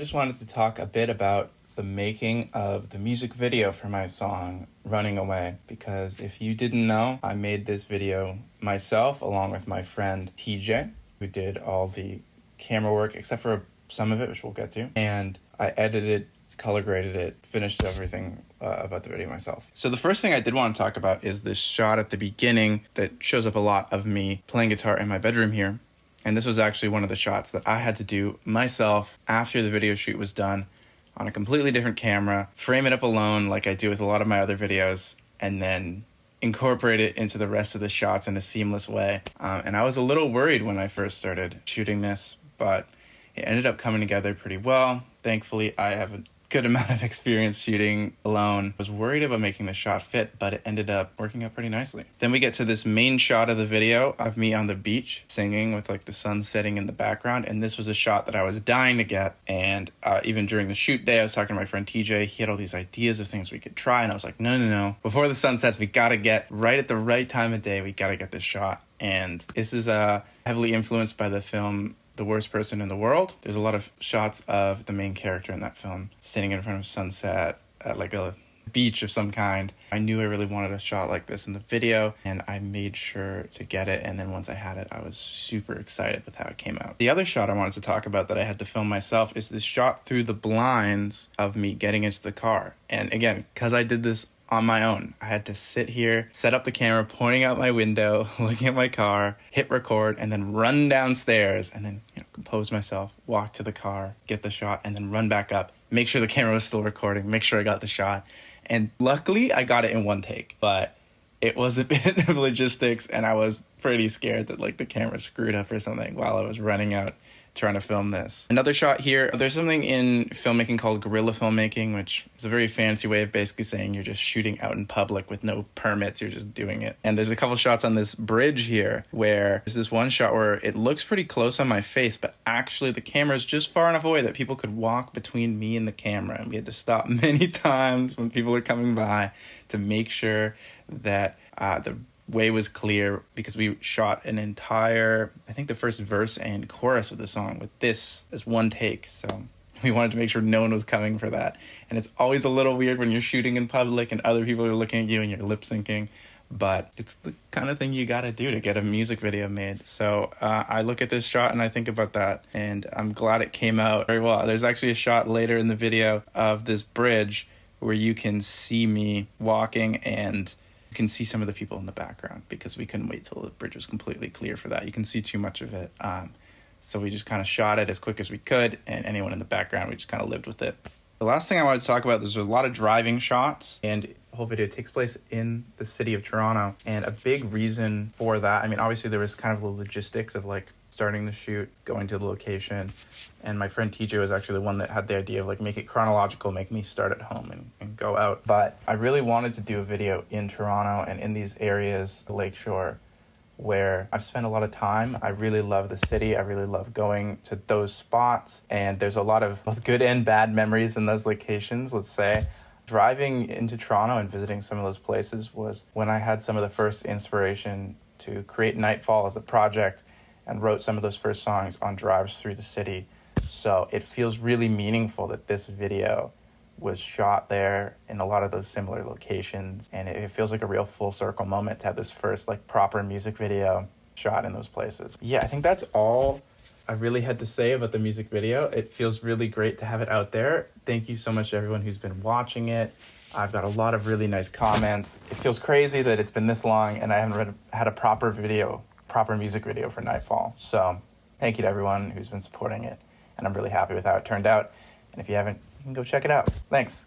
just wanted to talk a bit about the making of the music video for my song Running Away, because if you didn't know, I made this video myself along with my friend TJ, who did all the camera work except for some of it, which we'll get to, and I edited, color graded it, finished everything about the video myself. So the first thing I did want to talk about is this shot at the beginning that shows up a lot of me playing guitar in my bedroom here. And this was actually one of the shots that I had to do myself after the video shoot was done on a completely different camera, frame it up alone like I do with a lot of my other videos, and then incorporate it into the rest of the shots in a seamless way. And I was a little worried when I first started shooting this, but it ended up coming together pretty well. Thankfully, I have a good amount of experience shooting alone. I was worried about making the shot fit, but it ended up working out pretty nicely. Then we get to this main shot of the video of me on the beach singing with like the sun setting in the background. And this was a shot that I was dying to get. And even during the shoot day, I was talking to my friend TJ. He had all these ideas of things we could try. And I was like, no. Before the sun sets, we gotta get right at the right time of day. We gotta get this shot. And this is heavily influenced by the film The Worst Person in the World. There's a lot of shots of the main character in that film standing in front of sunset at like a beach of some kind. I knew I really wanted a shot like this in the video, and I made sure to get it. And then once I had it, I was super excited with how it came out. The other shot I wanted to talk about that I had to film myself is this shot through the blinds of me getting into the car. And again, because I did this on my own, I had to sit here, set up the camera, pointing out my window, looking at my car, hit record, and then run downstairs, and then compose myself, walk to the car, get the shot, and then run back up, make sure the camera was still recording, make sure I got the shot. And luckily, I got it in one take, but it was a bit of logistics, and I was pretty scared that like the camera screwed up or something while I was running out trying to film this. Another shot here, there's something in filmmaking called guerrilla filmmaking, which is a very fancy way of basically saying you're just shooting out in public with no permits, you're just doing it. And there's a couple shots on this bridge here where there's this one shot where it looks pretty close on my face, but actually the camera is just far enough away that people could walk between me and the camera. And we had to stop many times when people were coming by to make sure that the way was clear, because we shot an entire, I think the first verse and chorus of the song with this as one take. So we wanted to make sure no one was coming for that. And it's always a little weird when you're shooting in public and other people are looking at you and you're lip syncing, but it's the kind of thing you gotta do to get a music video made. So I look at this shot and I think about that, and I'm glad it came out very well. There's actually a shot later in the video of this bridge where you can see me walking, and you can see some of the people in the background because we couldn't wait till the bridge was completely clear for that. You can see too much of it. So we just kind of shot it as quick as we could, and anyone in the background, we just kind of lived with it. The last thing I wanted to talk about, there's a lot of driving shots, and the whole video takes place in the city of Toronto. And a big reason for that, I mean, obviously there was kind of the logistics of like starting the shoot, going to the location. And my friend TJ was actually the one that had the idea of like make it chronological, make me start at home and go out. But I really wanted to do a video in Toronto and in these areas, the Lakeshore, where I've spent a lot of time. I really love the city. I really love going to those spots. And there's a lot of both good and bad memories in those locations, let's say. Driving into Toronto and visiting some of those places was when I had some of the first inspiration to create Nghtfall as a project, and wrote some of those first songs on drives through the city. So it feels really meaningful that this video was shot there in a lot of those similar locations. And it feels like a real full circle moment to have this first like proper music video shot in those places. Yeah, I think that's all I really had to say about the music video. It feels really great to have it out there. Thank you so much to everyone who's been watching it. I've got a lot of really nice comments. It feels crazy that it's been this long and I haven't had a proper music video for Nghtfall. So thank you to everyone who's been supporting it, and I'm really happy with how it turned out. And if you haven't, you can go check it out. Thanks.